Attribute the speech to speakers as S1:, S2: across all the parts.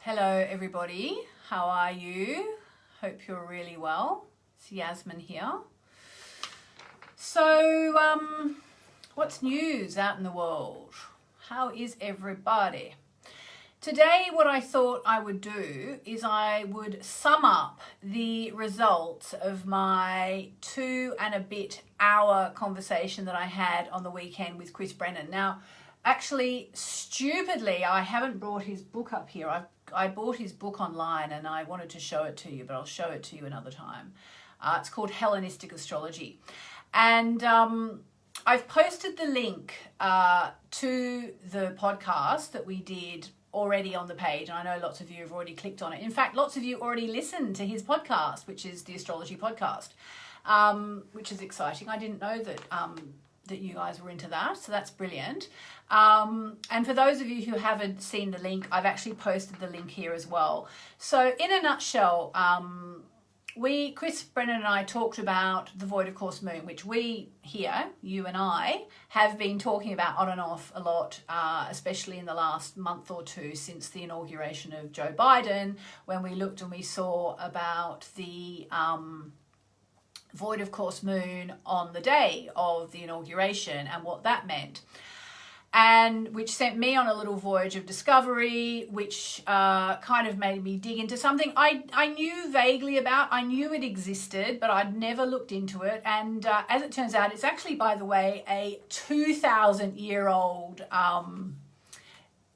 S1: Hello everybody, how are you? Hope you're really well. It's Yasmin here. So, what's news out in the world? How is everybody? Today what I thought I would do is I would sum up the results of my 2 and a bit hour conversation that I had on the weekend with Chris Brennan. Now, actually, stupidly, I haven't brought his book up here. I bought his book online and I wanted to show it to you, but I'll show it to you another time. It's called Hellenistic Astrology. And I've posted the link to the podcast that we did already on the page. And I know lots of you have already clicked on it. In fact, lots of you already listened to his podcast, which is the Astrology Podcast, which is exciting. I didn't know that that you guys were into that, so that's brilliant. And for those of you who haven't seen the link, I've actually posted the link here as well. So in a nutshell, Chris Brennan and I talked about the void of course moon, which we here, you and I, have been talking about on and off a lot, especially in the last month or two since the inauguration of Joe Biden, when we looked and we saw about the void of course moon on the day of the inauguration and what that meant, and which sent me on a little voyage of discovery, which kind of made me dig into something I knew vaguely about. I knew it existed, but I'd never looked into it. And as it turns out, it's actually, by the way, a 2,000-year-old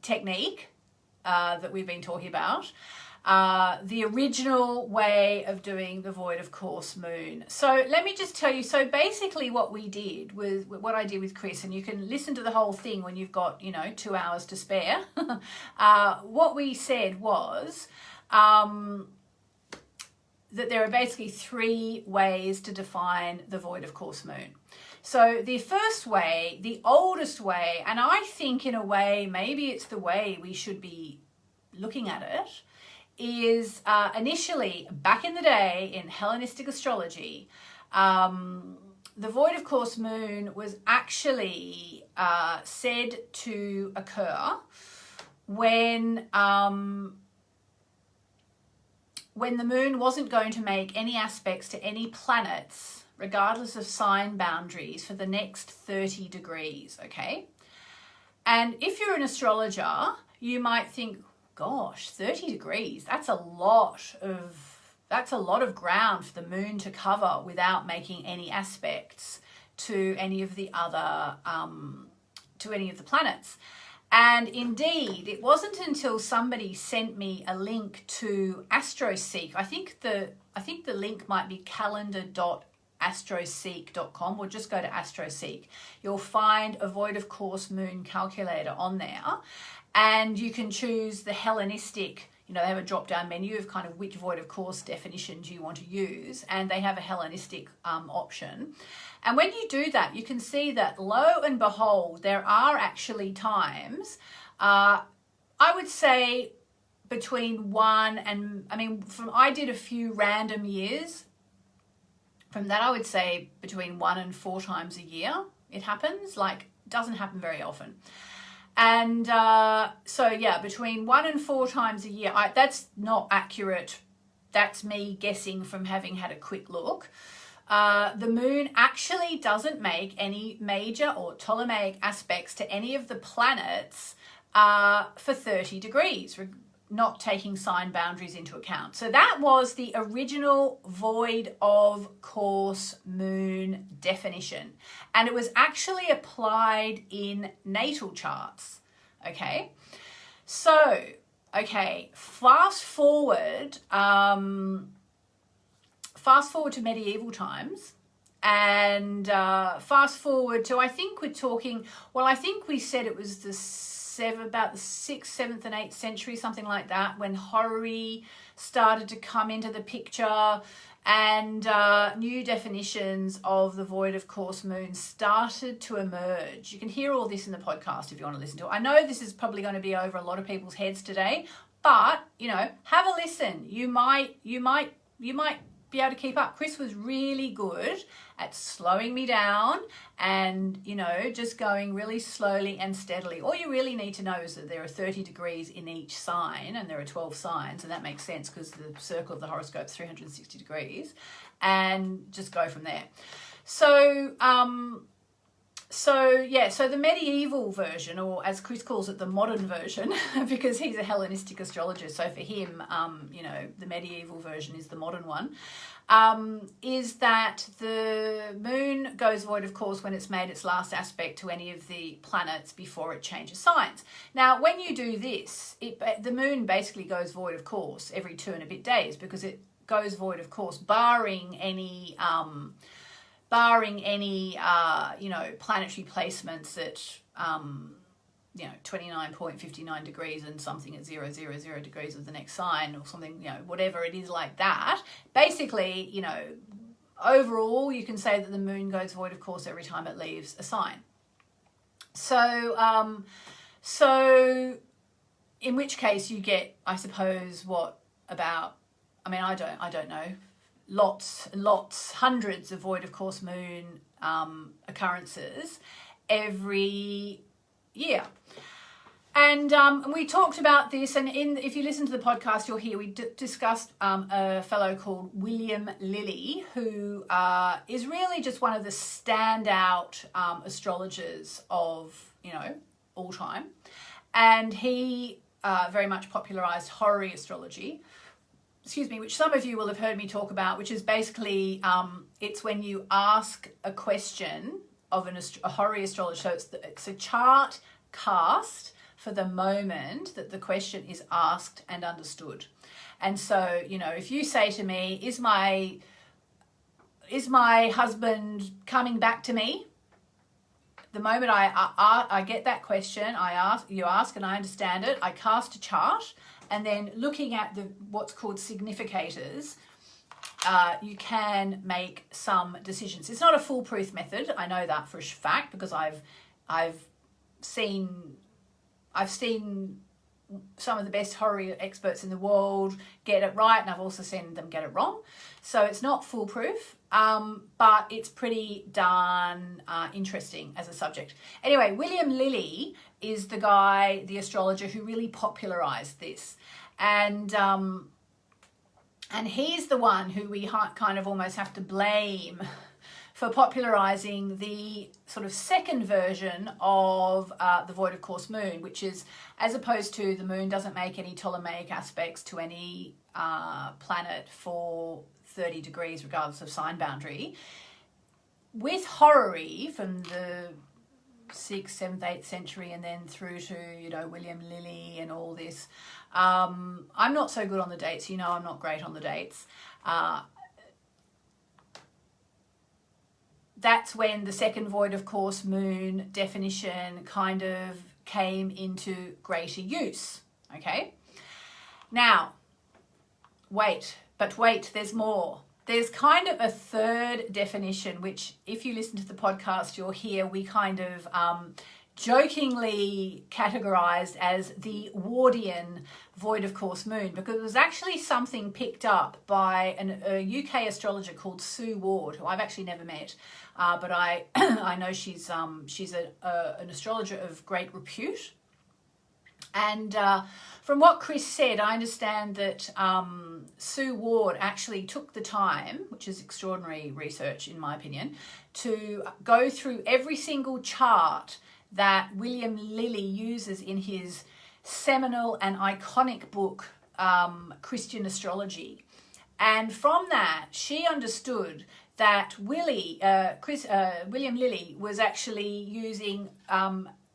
S1: technique that we've been talking about. The original way of doing the void of course moon. So let me just tell you, so basically what we did was what I did with Chris, and you can listen to the whole thing when you've got, 2 hours to spare. What we said was that there are basically 3 ways to define the void of course moon. So the first way, the oldest way, and I think in a way, maybe it's the way we should be looking at it, is initially, back in the day in Hellenistic astrology, the void of course moon was actually said to occur when the moon wasn't going to make any aspects to any planets, regardless of sign boundaries, for the next 30 degrees, okay? And if you're an astrologer, you might think, gosh, 30 degrees, that's a lot of ground for the moon to cover without making any aspects to any of the other planets. And indeed, it wasn't until somebody sent me a link to AstroSeek. I think the link might be calendar.astroseek.com, or just go to AstroSeek. You'll find a void of course moon calculator on there. And you can choose the Hellenistic, they have a drop-down menu of kind of which void of course definitions you want to use, and they have a Hellenistic option. And when you do that, you can see that, lo and behold, there are actually times, I would say between I did a few random years. From that, I would say between 1 and 4 times a year it happens. Doesn't happen very often. And between 1 and 4 times a year, that's not accurate. That's me guessing from having had a quick look. The moon actually doesn't make any major or Ptolemaic aspects to any of the planets for 30 degrees, not taking sign boundaries into account. So that was the original void of course moon definition. And it was actually applied in natal charts. Okay. So, fast forward to medieval times, and fast forward to, I think we said it was about the 6th, 7th and 8th century, something like that, when horary started to come into the picture, and new definitions of the void of course moon started to emerge. You can hear all this in the podcast if you want to listen to it. I know this is probably going to be over a lot of people's heads today, but have a listen. You might be able to keep up. Chris was really good at slowing me down and, you know, just going really slowly and steadily. All you really need to know is that there are 30 degrees in each sign, and there are 12 signs, and that makes sense because the circle of the horoscope is 360 degrees, and just go from there. So the medieval version, or as Chris calls it, the modern version, because he's a Hellenistic astrologer. So for him, you know, the medieval version is the modern one, is that the moon goes void of course when it's made its last aspect to any of the planets before it changes signs. Now, when you do this, the moon basically goes void of course every 2 and a bit days, because it goes void of course barring any you know, planetary placements at, you know, 29.59 degrees and something at 000 degrees of the next sign, or something, you know, whatever it is like that. Basically, you know, overall, you can say that the moon goes void of course every time it leaves a sign. So in which case you get, I suppose, what, about, I mean, I don't know, lots and lots, hundreds of void of course moon occurrences every year. And we talked about this, and if you listen to the podcast, you'll hear we discussed a fellow called William Lilly, who is really just one of the standout astrologers of, you know, all time. And he very much popularized horary astrology, which some of you will have heard me talk about, which is basically, it's when you ask a question of a horary astrologer. So it's a chart cast for the moment that the question is asked and understood. And so, you know, if you say to me, is my husband coming back to me? The moment I get that question, you ask and I understand it, I cast a chart, and then looking at what's called significators, you can make some decisions. It's not a foolproof method. I know that for a fact, because I've seen some of the best horary experts in the world get it right, and I've also seen them get it wrong. So it's not foolproof, but it's pretty darn interesting as a subject. Anyway, William Lilly is the guy, the astrologer, who really popularized this. And he's the one who we kind of almost have to blame for popularizing the sort of second version of the void of course moon, which is, as opposed to the moon doesn't make any Ptolemaic aspects to any planet for 30 degrees regardless of sign boundary. With horary from the 6th, 7th, 8th century, and then through to, you know, William Lilly and all this, I'm not so good on the dates. You know, I'm not great on the dates. That's when the second void of course moon definition kind of came into greater use. Okay. Now, wait, there's more. There's kind of a third definition, which if you listen to the podcast, you'll hear we kind of jokingly categorized as the Wardian void of course moon, because it was actually something picked up by a UK astrologer called Sue Ward, who I've actually never met, but I know she's an astrologer of great repute. And from what Chris said, I understand that Sue Ward actually took the time, which is extraordinary research in my opinion, to go through every single chart that William Lilly uses in his seminal and iconic book, Christian Astrology. And from that, she understood that William Lilly was actually using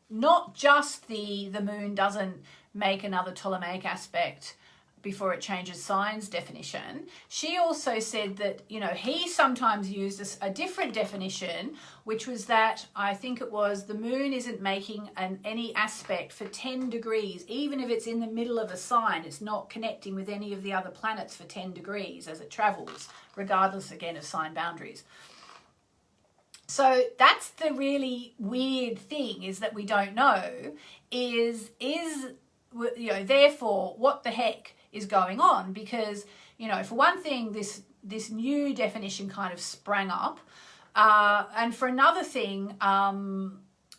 S1: not just the moon doesn't make another Ptolemaic aspect before it changes signs definition. She also said that, you know, he sometimes used a different definition, which was that, I think it was, the moon isn't making any aspect for 10 degrees. Even if it's in the middle of a sign, it's not connecting with any of the other planets for 10 degrees as it travels, regardless, again, of sign boundaries. So that's the really weird thing, is that we don't know is, you know, therefore, what the heck is going on? Because, you know, for one thing, this this new definition kind of sprang up. And for another thing,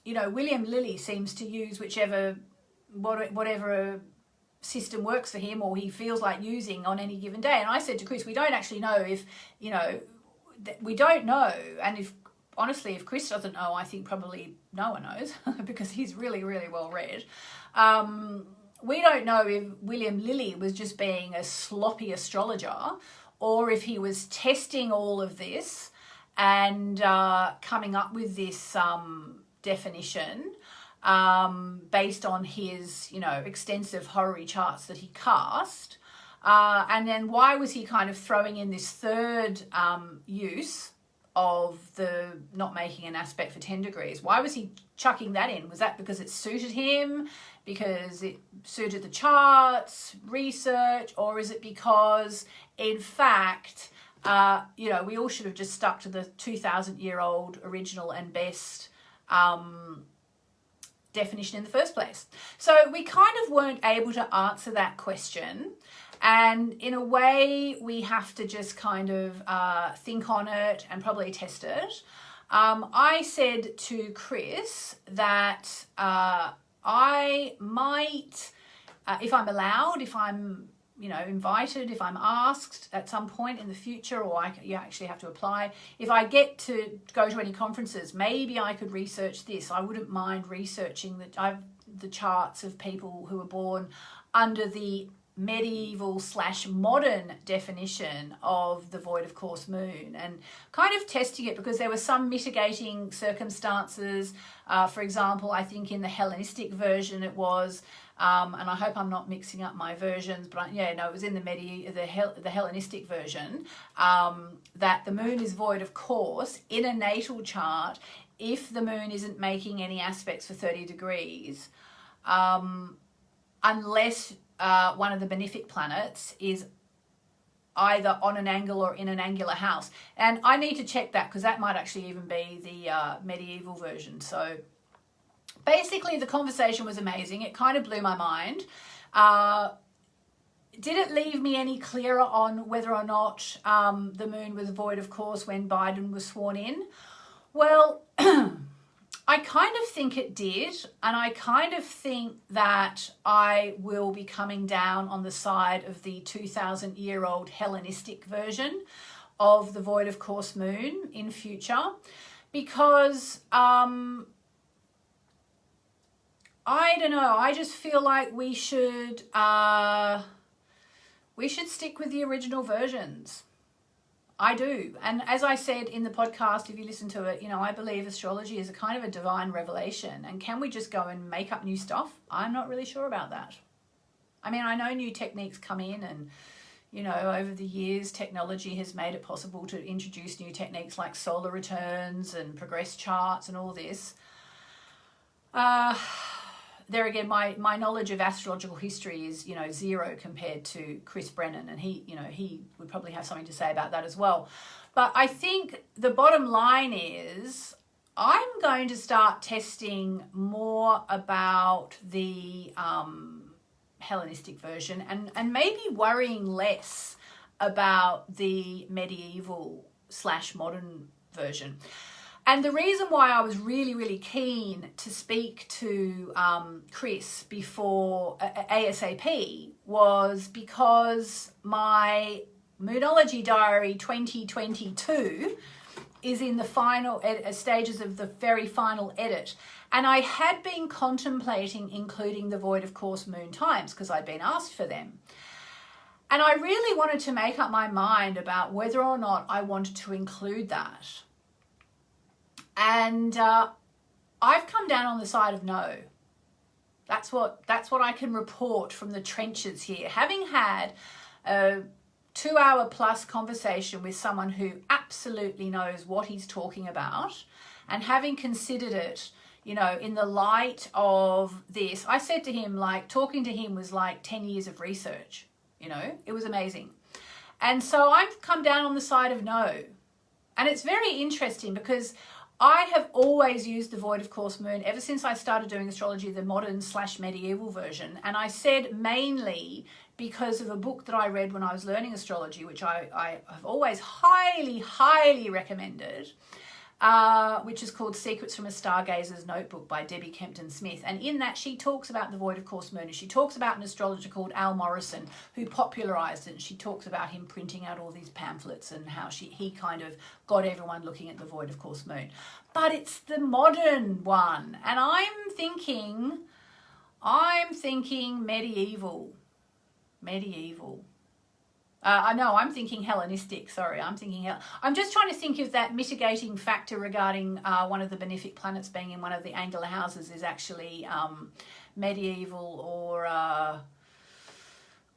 S1: you know, William Lilly seems to use whatever system works for him or he feels like using on any given day. And I said to Chris, we don't actually know if, you know, we don't know. And if, honestly, if Chris doesn't know, I think probably no one knows because he's really, really well read. We don't know if William Lilly was just being a sloppy astrologer or if he was testing all of this and coming up with this definition based on his, you know, extensive horary charts that he cast. And then why was he kind of throwing in this third use of the not making an aspect for 10 degrees? Why was he chucking that in? Was that because it suited him, because it suited the charts, research, or is it because, in fact, you know, we all should have just stuck to the 2,000-year-old original and best definition in the first place? So we kind of weren't able to answer that question. And in a way, we have to just kind of think on it and probably test it. I said to Chris that I might, if I'm allowed, if I'm, you know, invited, if I'm asked at some point in the future, or you actually have to apply, if I get to go to any conferences, maybe I could research this. I wouldn't mind researching the charts of people who were born under the medieval/modern definition of the void of course moon and kind of testing it, because there were some mitigating circumstances. For example, I think in the Hellenistic version it was, and I hope I'm not mixing up my versions, but it was in the Hellenistic version, that the moon is void of course in a natal chart if the moon isn't making any aspects for 30 degrees, unless one of the benefic planets is either on an angle or in an angular house. And I need to check that, because that might actually even be the medieval version. So basically the conversation was amazing. It kind of blew my mind. Did it leave me any clearer on whether or not the moon was void of course when Biden was sworn in? Well, I kind of think it did, and I kind of think that I will be coming down on the side of the 2,000-year-old Hellenistic version of the void of course moon in future, because I don't know, I just feel like we should stick with the original versions. I do. And as I said in the podcast, if you listen to it, you know, I believe astrology is a kind of a divine revelation. And can we just go and make up new stuff? I'm not really sure about that. I mean, I know new techniques come in and, you know, over the years, technology has made it possible to introduce new techniques like solar returns and progress charts and all this. There again, my knowledge of astrological history is, you know, zero compared to Chris Brennan, and he would probably have something to say about that as well. But I think the bottom line is I'm going to start testing more about the Hellenistic version and maybe worrying less about the medieval/modern version. And the reason why I was really, really keen to speak to Chris before ASAP was because my Moonology Diary 2022 is in the final stages of the very final edit. And I had been contemplating including the void of course moon times because I'd been asked for them. And I really wanted to make up my mind about whether or not I wanted to include that. And I've come down on the side of no. That's what I can report from the trenches here. Having had a 2-hour plus conversation with someone who absolutely knows what he's talking about, and having considered it, you know, in the light of this, I said to him, like, talking to him was like 10 years of research, you know, it was amazing. And so I've come down on the side of no. And it's very interesting because I have always used the void of course moon ever since I started doing astrology, the modern/medieval version. And I said mainly because of a book that I read when I was learning astrology, which I have always highly, highly recommended, which is called Secrets from a Stargazer's Notebook by Debbie Kempton Smith. And in that, she talks about the void of course moon. And she talks about an astrologer called Al Morrison who popularized it. And she talks about him printing out all these pamphlets and how he kind of got everyone looking at the void of course moon. But it's the modern one. And I'm thinking medieval. I'm thinking Hellenistic. Sorry, I'm just trying to think if that mitigating factor regarding one of the benefic planets being in one of the angular houses is actually medieval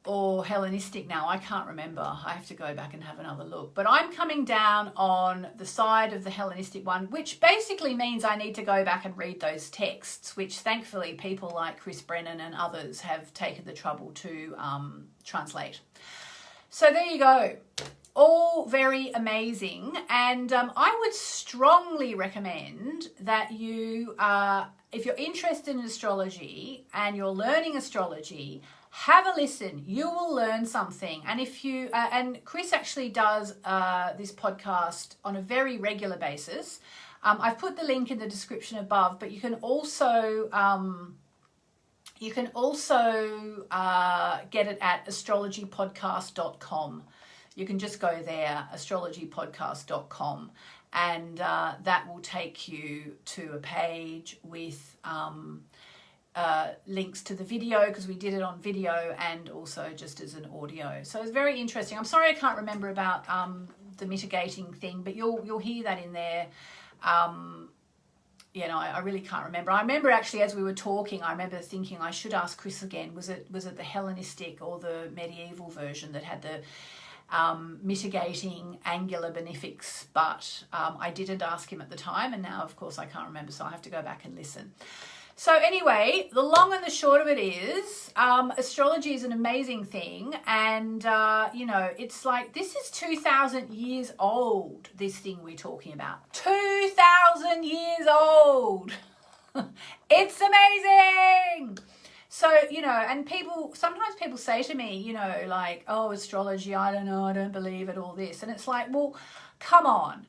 S1: or Hellenistic now. I can't remember. I have to go back and have another look. But I'm coming down on the side of the Hellenistic one, which basically means I need to go back and read those texts, which thankfully people like Chris Brennan and others have taken the trouble to translate. So there you go. All very amazing. And I would strongly recommend that you, if you're interested in astrology and you're learning astrology, have a listen. You will learn something. And if you, and Chris actually does this podcast on a very regular basis. I've put the link in the description above, but you can also get it at astrologypodcast.com. You can just go there, astrologypodcast.com, and that will take you to a page with links to the video, because we did it on video and also just as an audio. So it's very interesting. I'm sorry I can't remember about the mitigating thing, but you'll hear that in there. I really can't remember. I remember actually as we were talking, I remember thinking I should ask Chris again, was it the Hellenistic or the medieval version that had the mitigating angular benefics? But I didn't ask him at the time, and now of course I can't remember, so I have to go back and listen. So anyway, the long and the short of it is, astrology is an amazing thing. And, it's like, this is 2,000 years old, this thing we're talking about. 2,000 years old. It's amazing. So, and sometimes people say to me, like, oh, astrology, I don't know, I don't believe it, all this. And it's like, well, come on.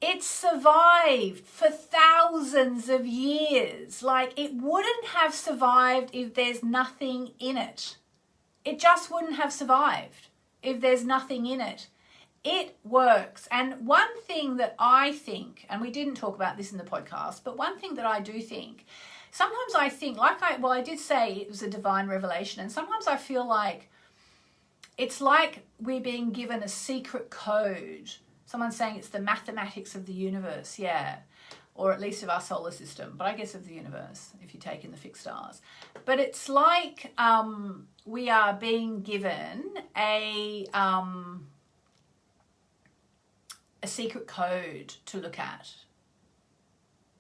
S1: It's survived for thousands of years. Like, it wouldn't have survived if there's nothing in it. It just wouldn't have survived if there's nothing in it. It works. And one thing that I think, and we didn't talk about this in the podcast, but one thing that I do think, sometimes I think, I did say it was a divine revelation, and sometimes I feel like it's like we're being given a secret code. Someone's saying it's the mathematics of the universe, yeah, or at least of our solar system, but I guess of the universe, if you take in the fixed stars. But it's like we are being given a secret code to look at.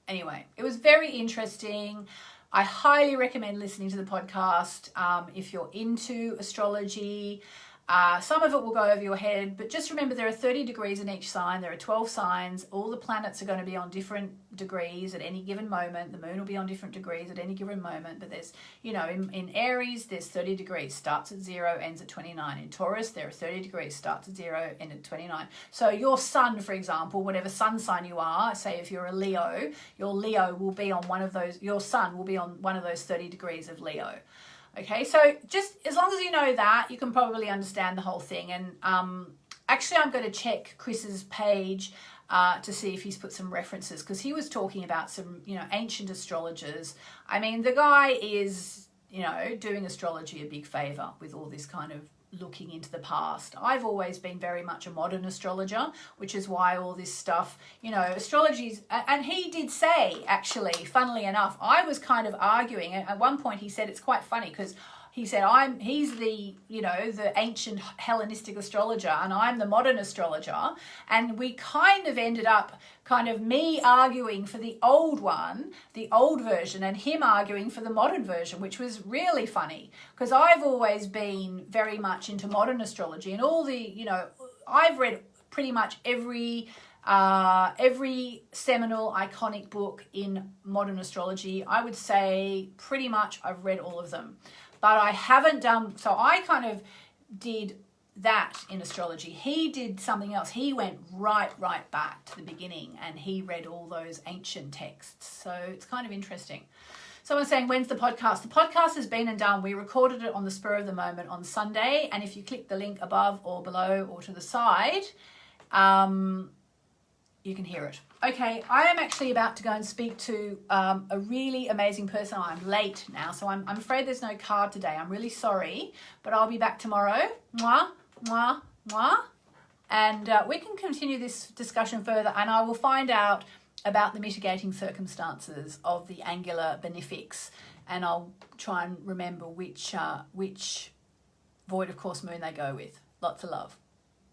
S1: Anyway, it was very interesting. I highly recommend listening to the podcast if you're into astrology. Some of it will go over your head, but just remember there are 30 degrees in each sign. There are 12 signs. All the planets are going to be on different degrees at any given moment. The moon will be on different degrees at any given moment. But there's, in Aries, there's 30 degrees, starts at 0, ends at 29. In Taurus, there are 30 degrees, starts at 0, ends at 29. So your sun, for example, whatever sun sign you are, say if you're a Leo, your Leo will be on one of those, your sun will be on one of those 30 degrees of Leo. Okay, so just as long as you know that, you can probably understand the whole thing. And actually, I'm going to check Chris's page to see if he's put some references, because he was talking about some, ancient astrologers. I mean, the guy is, doing astrology a big favor with all this kind of looking into the past. I've always been very much a modern astrologer, which is why all this stuff, astrology's, and he did say, actually, funnily enough, I was kind of arguing, at one point he said, it's quite funny, because he said, he's the, the ancient Hellenistic astrologer and I'm the modern astrologer. And we kind of ended up me arguing for the old one, the old version, and him arguing for the modern version, which was really funny, because I've always been very much into modern astrology and all the, I've read pretty much every Every seminal, iconic book in modern astrology, I would say pretty much I've read all of them. But I haven't done, so I kind of did that in astrology. He did something else. He went right back to the beginning and he read all those ancient texts. So it's kind of interesting. Someone's saying, when's the podcast? The podcast has been and done. We recorded it on the spur of the moment on Sunday. And if you click the link above or below or to the side, you can hear it. Okay, I am actually about to go and speak to a really amazing person. I'm late now, so I'm afraid there's no card today. I'm really sorry, but I'll be back tomorrow. Mwah, mwah, mwah. And we can continue this discussion further, and I will find out about the mitigating circumstances of the angular benefics, and I'll try and remember which void of course moon they go with. Lots of love.